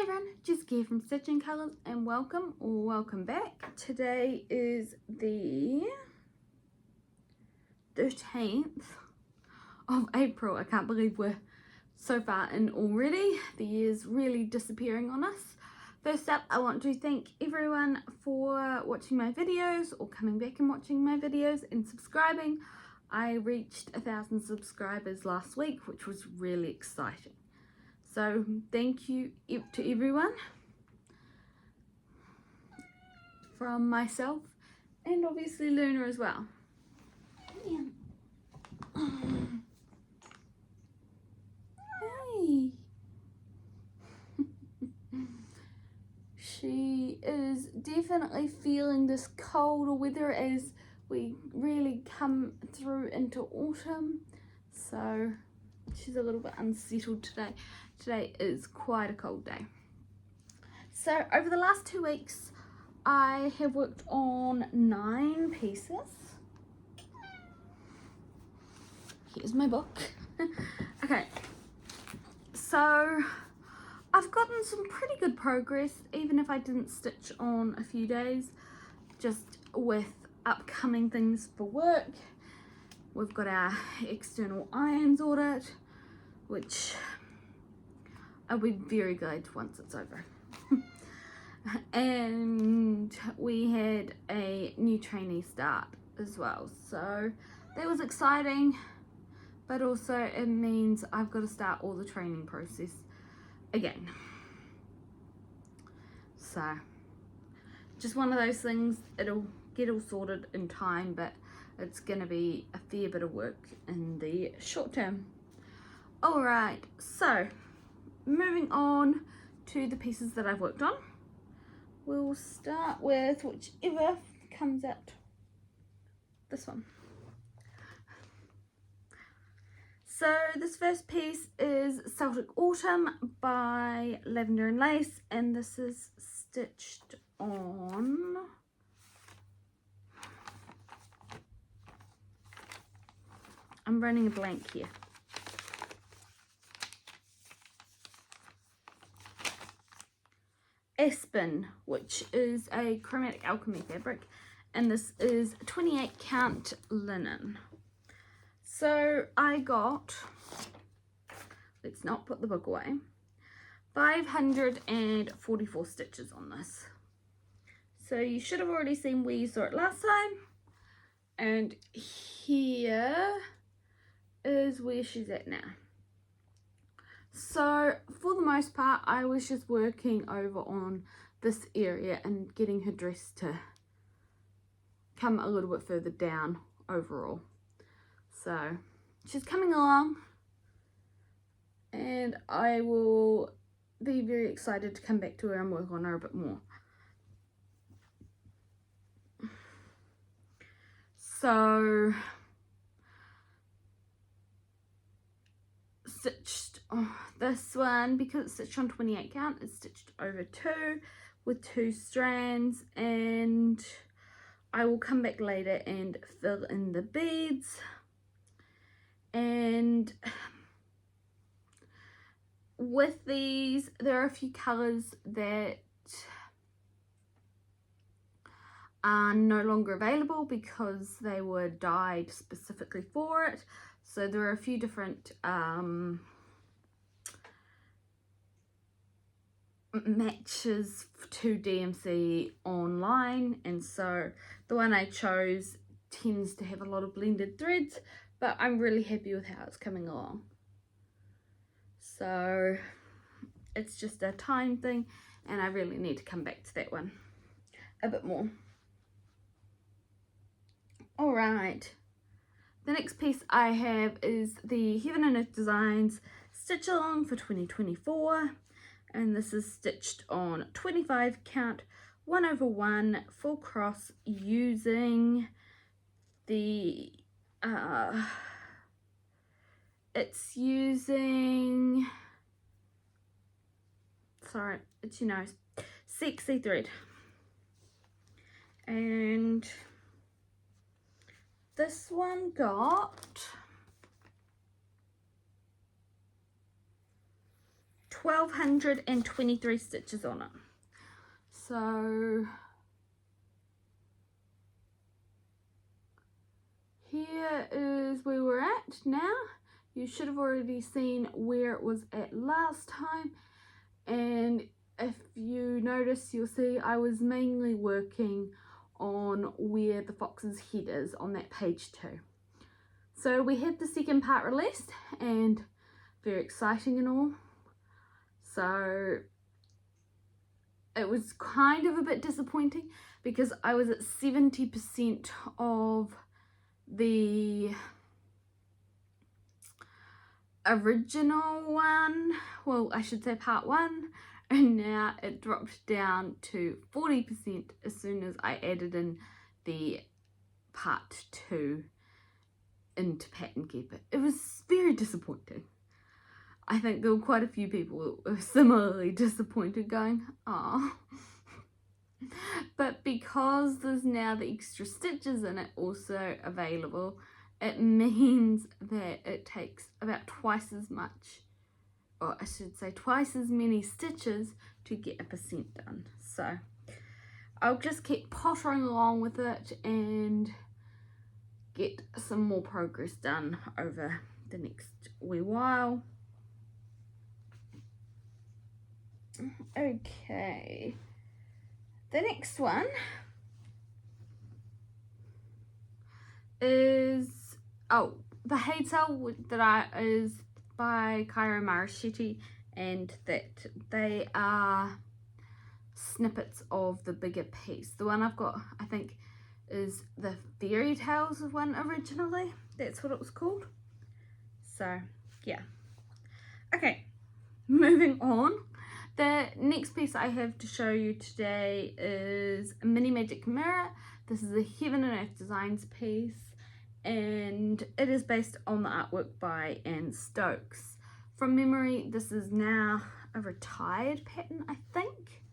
everyone, Jessica here from Stitching Colours and welcome back. Today is the 13th of April. I can't believe we're so far in already. The year's really disappearing on us. First up, I want to thank everyone for watching my videos or coming back and watching my videos and subscribing. I reached 1,000 subscribers last week, which was really exciting. So thank you to everyone from myself and obviously Luna as well. Hey. She is definitely feeling this colder weather as we really come through into autumn. So she's a little bit unsettled today. Today is quite a cold day. So over the last 2 weeks, I have worked on 9 pieces. Here's my book. Okay, so I've gotten some pretty good progress, even if I didn't stitch on a few days, just with upcoming things for work. We've got our external irons audit, which I'll be very glad once it's over. And we had a new trainee start as well, so that was exciting, but also it means I've got to start all the training process again. So just one of those things, it'll get all sorted in time, but it's gonna be a fair bit of work in the short term. All right, so moving on to the pieces that I've worked on. We'll start with whichever comes out. This one. So this first piece is Celtic Autumn by Lavender and Lace, and this is stitched on I'm running a blank here. Aspen, which is a chromatic alchemy fabric, and this is 28 count linen. So I got, let's not put the book away, 544 stitches on this. So you should have already seen where you saw it last time, and here is where she's at now. So for the most part, I was just working over on this area and getting her dress to come a little bit further down overall. So she's coming along, and I will be very excited to come back to her and work on her a bit more. So stitched this one, because it's stitched on 28 count, it's stitched over 2 with 2 strands, and I will come back later and fill in the beads. And with these, there are a few colors that are no longer available because they were dyed specifically for it. So there are a few different matches to DMC online, and so the one I chose tends to have a lot of blended threads, but I'm really happy with how it's coming along. So it's just a time thing, and I really need to come back to that one a bit more. All right, the next piece I have is the Heaven and Earth Designs Stitch Along for 2024, and this is stitched on 25 count 1/1 full cross using the it's using, sorry, it's your nose, Sexy thread. And this one got 1,223 stitches on it. So here is where we're at now. You should have already seen where it was at last time, and if you notice, you'll see I was mainly working on where the fox's head is on that page 2. So we had the second part released, and very exciting and all. So it was kind of a bit disappointing because I was at 70% of the original one, well, I should say part 1, and now it dropped down to 40% as soon as I added in the part 2 into Pattern Keeper. It was very disappointing. I think there were quite a few people that were similarly disappointed, going, oh. But because there's now the extra stitches in it also available, it means that it takes about twice as much, or I should say twice as many stitches to get a percent done. So I'll just keep pottering along with it and get some more progress done over the next wee while. Okay, the next one is, the Hay Tale that is by Cairo Maraschetti, and that they are snippets of the bigger piece. The one I've got, I think, is the Fairy Tales one originally. That's what it was called. So yeah. Okay, moving on. The next piece I have to show you today is a Mini Magic Mirror. This is a Heaven and Earth Designs piece, and it is based on the artwork by Anne Stokes. From memory, this is now a retired pattern, I think.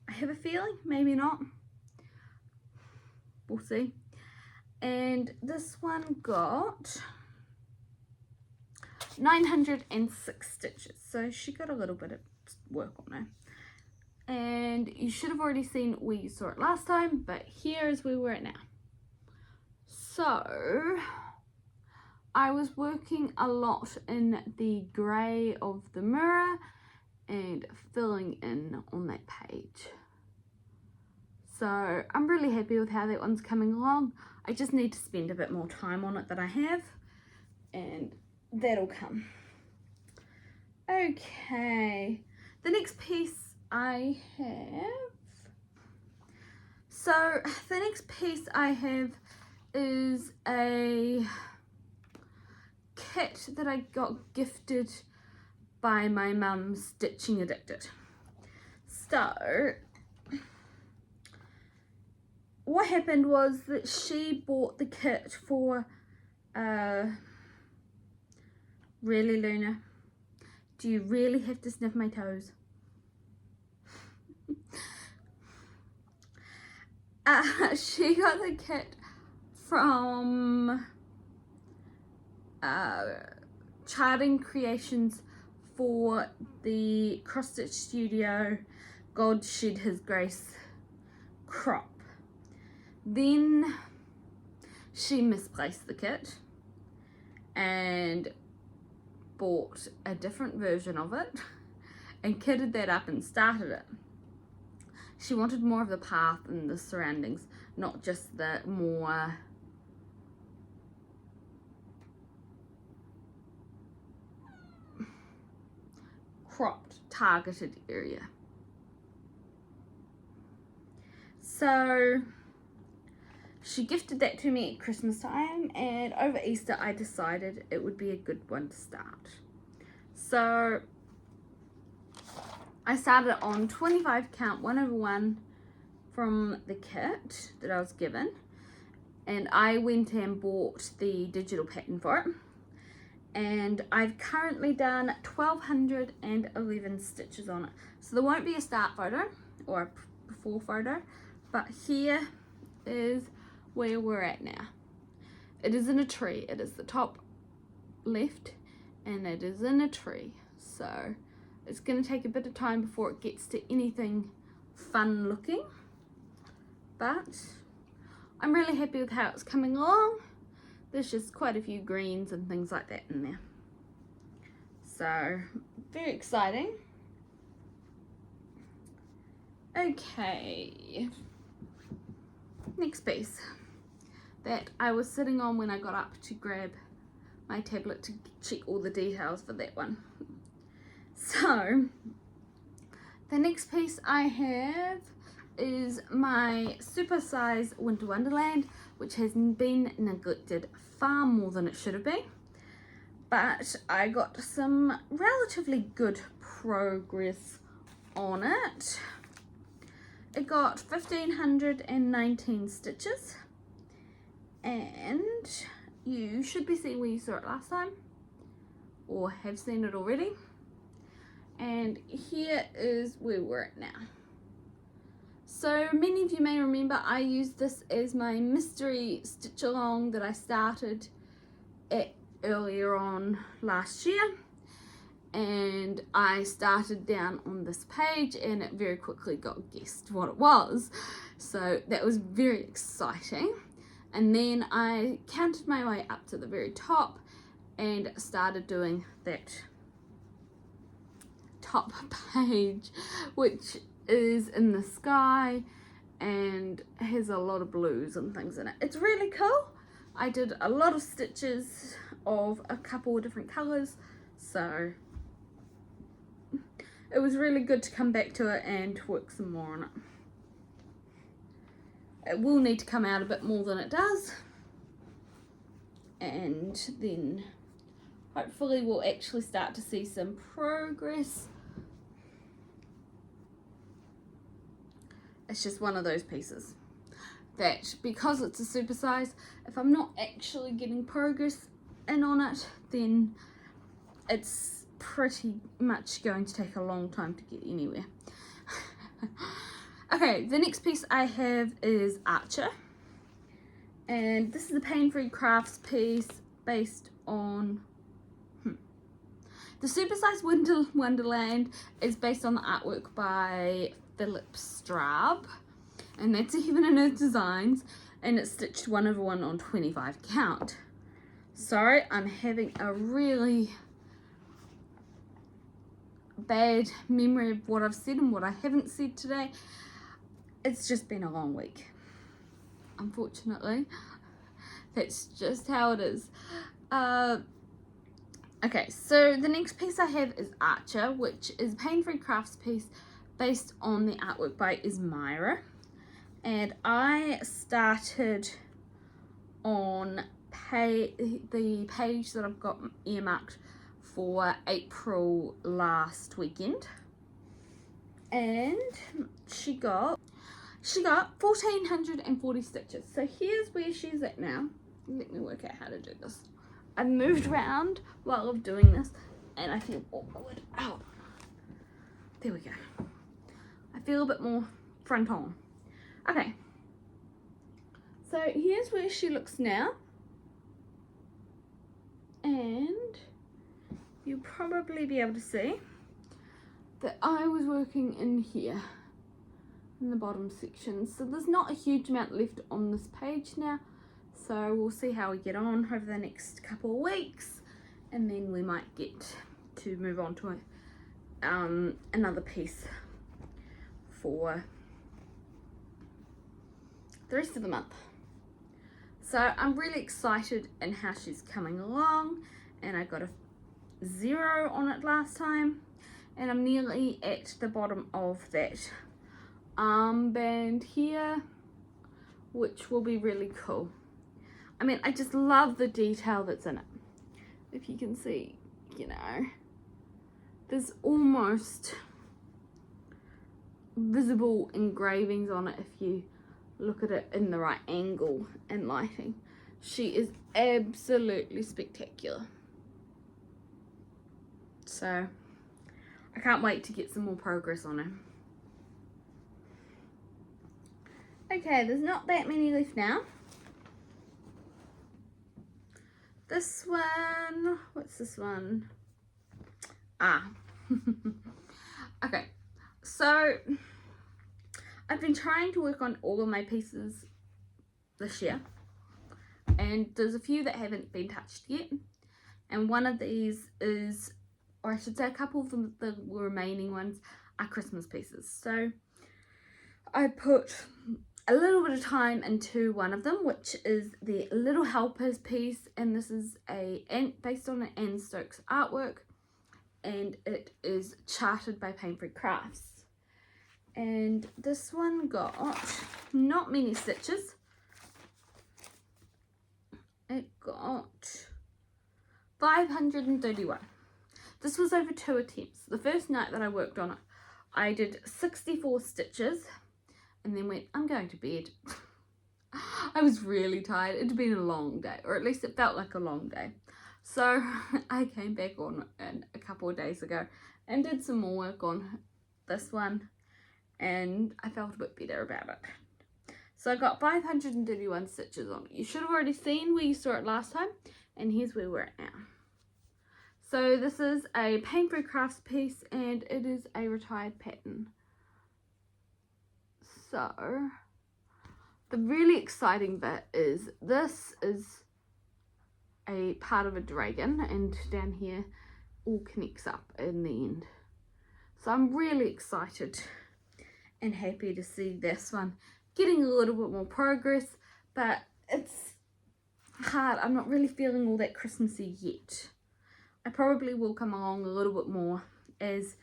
I have a feeling, maybe not. We'll see. And this one got 906 stitches, so she got a little bit of work on her. And you should have already seen where you saw it last time, but here is where we're at now. So I was working a lot in the grey of the mirror and filling in on that page. So I'm really happy with how that one's coming along. I just need to spend a bit more time on it than I have, and that'll come. Okay, the next piece I have, is a kit that I got gifted by my mum, Stitching Addicted. So what happened was that she bought the kit for, really, Luna? Do you really have to sniff my toes? She got the kit from Charting Creations for the Cross Stitch Studio God Shed His Grace crop. Then she misplaced the kit and bought a different version of it and kitted that up and started it. She wanted more of the path and the surroundings, not just the more cropped, targeted area. So she gifted that to me at Christmas time, and over Easter I decided it would be a good one to start. So I started on 25 count 1/1 from the kit that I was given, and I went and bought the digital pattern for it, and I've currently done 1,211 stitches on it. So there won't be a start photo or a before photo, but here is where we're at now. It is in a tree. It is the top left, and it is in a tree. So It's going to take a bit of time before it gets to anything fun looking, but I'm really happy with how it's coming along. There's just quite a few greens and things like that in there, so very exciting. Okay, next piece that I was sitting on when I got up to grab my tablet to check all the details for that one. So the next piece I have is my super size Winter Wonderland, which has been neglected far more than it should have been, but I got some relatively good progress on it. It got 1519 stitches, and you should be seeing where you saw it last time or have seen it already, and here is where we're at now. So many of you may remember I used this as my mystery stitch along that I started earlier on last year, and I started down on this page and it very quickly got guessed what it was, so that was very exciting. And then I counted my way up to the very top and started doing that top page, which is in the sky and has a lot of blues and things in it. It's really cool. I did a lot of stitches of a couple of different colours, so it was really good to come back to it and work some more on it. It will need to come out a bit more than it does, and then hopefully we'll actually start to see some progress. It's just one of those pieces that, because it's a super size, if I'm not actually getting progress in on it, then it's pretty much going to take a long time to get anywhere. Okay, the next piece I have is Archer, and this is a pain-free crafts piece based on the supersized Wonderland is based on the artwork by Flosstube, and that's Heaven and Earth Designs, and it's stitched 1/1 on 25 count. Sorry, I'm having a really bad memory of what I've said and what I haven't said today. It's just been a long week, unfortunately. That's just how it is. Okay, so the next piece I have is Archer, which is a pain-free crafts piece based on the artwork by Ismira, and I started on the page that I've got earmarked for April last weekend, and she got 1440 stitches. So here's where she's at now. Let me work out how to do this. I've moved around while I'm doing this and I feel awkward. Ow. There we go. I feel a bit more front on. Okay. So here's where she looks now. And you'll probably be able to see that I was working in here in the bottom section, so there's not a huge amount left on this page now, so we'll see how we get on over the next couple of weeks, and then we might get to move on to another piece for the rest of the month. So I'm really excited in how she's coming along, and I got a 0 on it last time, and I'm nearly at the bottom of that armband here, which will be really cool. I mean, I just love the detail that's in it. If you can see, you know, there's almost visible engravings on it if you look at it in the right angle and lighting. She is absolutely spectacular. So I can't wait to get some more progress on her. Okay, there's not that many left now. This one, what's this one? Ah, Okay, so I've been trying to work on all of my pieces this year, and there's a few that haven't been touched yet, and one of these is, or I should say a couple of them, the remaining ones are Christmas pieces. So I put a little bit of time into one of them, which is the Little Helpers piece, and this is based on an Anne Stokes artwork, and it is charted by Paint Free Crafts. And this one got not many stitches. It got 531. This was over 2 attempts. The first night that I worked on it, I did 64 stitches and then went, I'm going to bed. I was really tired. It had been a long day, or at least it felt like a long day. So I came back on a couple of days ago and did some more work on this one, and I felt a bit better about it. So I got 531 stitches on it. You should have already seen where you saw it last time, and here's where we're at now. So this is a Paint Free Crafts piece, and it is a retired pattern. So the really exciting bit is this is a part of a dragon, and down here all connects up in the end. So I'm really excited and happy to see this one getting a little bit more progress, but it's hard. I'm not really feeling all that Christmassy yet. I probably will come along a little bit more as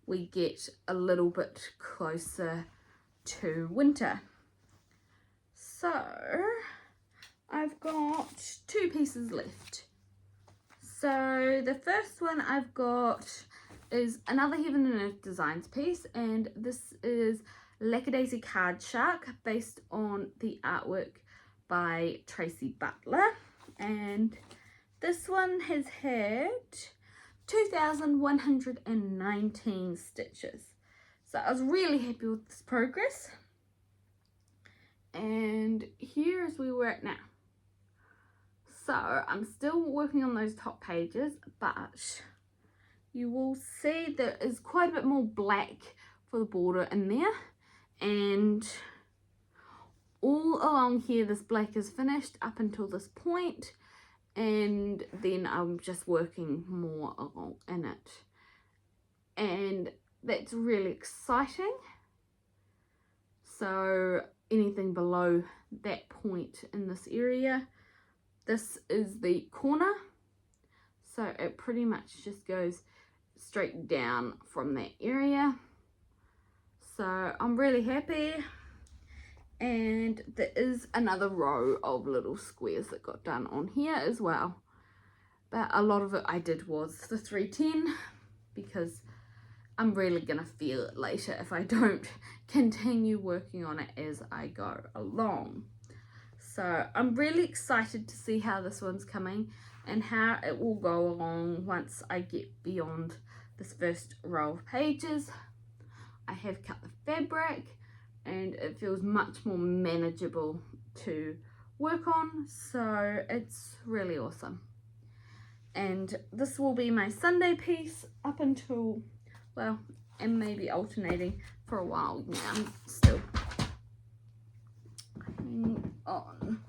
we get a little bit closer to winter. So I've got 2 pieces left. So the first one I've got is another Heaven and Earth Designs piece, and this is Lackadaisy Card Shark based on the artwork by Tracy Butler, and this one has had 2,119 stitches. So I was really happy with this progress, and here is where we're at now. So I'm still working on those top pages, but you will see there is quite a bit more black for the border in there, and all along here this black is finished up until this point, and then I'm just working more along in it, and that's really exciting. So anything below that point in this area, this is the corner, so it pretty much just goes straight down from that area. So I'm really happy, and there is another row of little squares that got done on here as well, but a lot of it I did was the 310 because I'm really gonna feel it later if I don't continue working on it as I go along. So I'm really excited to see how this one's coming and how it will go along once I get beyond this first row of pages. I have cut the fabric and it feels much more manageable to work on, so it's really awesome. And this will be my Sunday piece up until, well, and maybe alternating for a while now still. Hang on.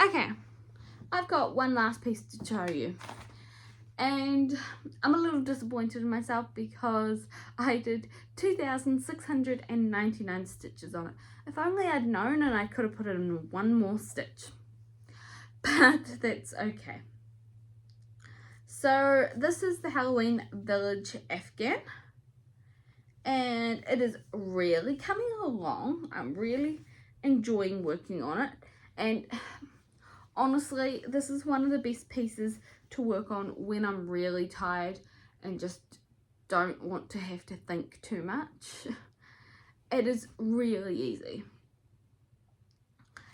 Okay, I've got one last piece to show you, and I'm a little disappointed in myself because I did 2,699 stitches on it. If only I'd known and I could have put in one more stitch, but that's okay. So this is the Halloween Village Afghan, and it is really coming along. I'm really enjoying working on it, and honestly this is one of the best pieces to work on when I'm really tired and just don't want to have to think too much. It is really easy.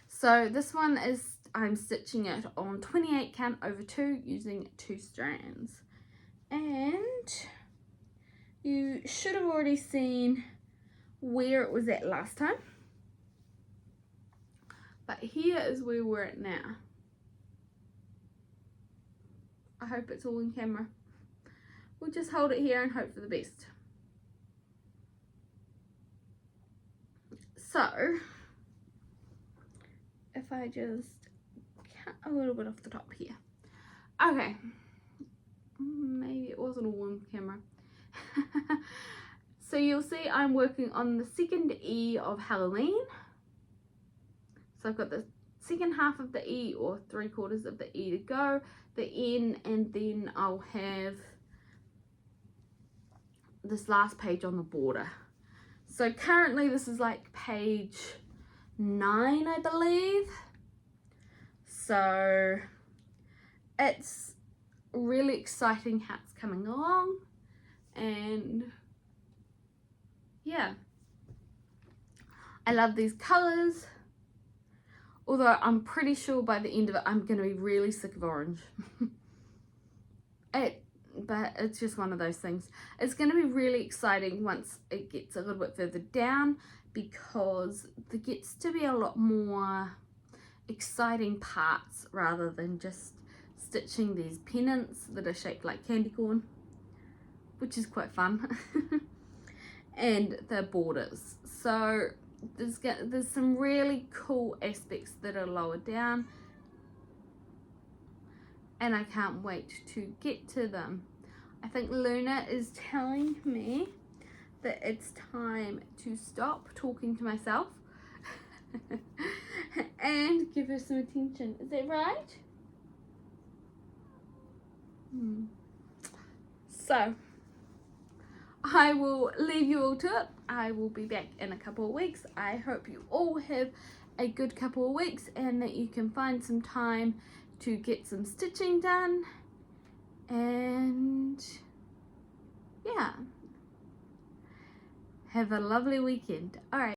So this one is, I'm stitching it on 28 count over 2 using 2 strands, and you should have already seen where it was at last time, but here is where we're at now. I hope it's all in camera. We'll just hold it here and hope for the best. So if I just cut a little bit off the top here. Okay, maybe it wasn't all on camera. So you'll see I'm working on the second E of Halloween. So I've got the second half of the E, or 3/4 of the E to go, the N, and then I'll have this last page on the border. So currently this is like page 9, I believe. So it's really exciting how it's coming along, and yeah, I love these colors, although I'm pretty sure by the end of it I'm going to be really sick of orange. But it's just one of those things. It's going to be really exciting once it gets a little bit further down, because there gets to be a lot more exciting parts rather than just stitching these pennants that are shaped like candy corn, which is quite fun. And the borders. So there's some really cool aspects that are lower down, and I can't wait to get to them. I think Luna is telling me that it's time to stop talking to myself and give her some attention. Is that right? So I will leave you all to it. I will be back in a couple of weeks. I hope you all have a good couple of weeks and that you can find some time to get some stitching done. And yeah, have a lovely weekend. All right.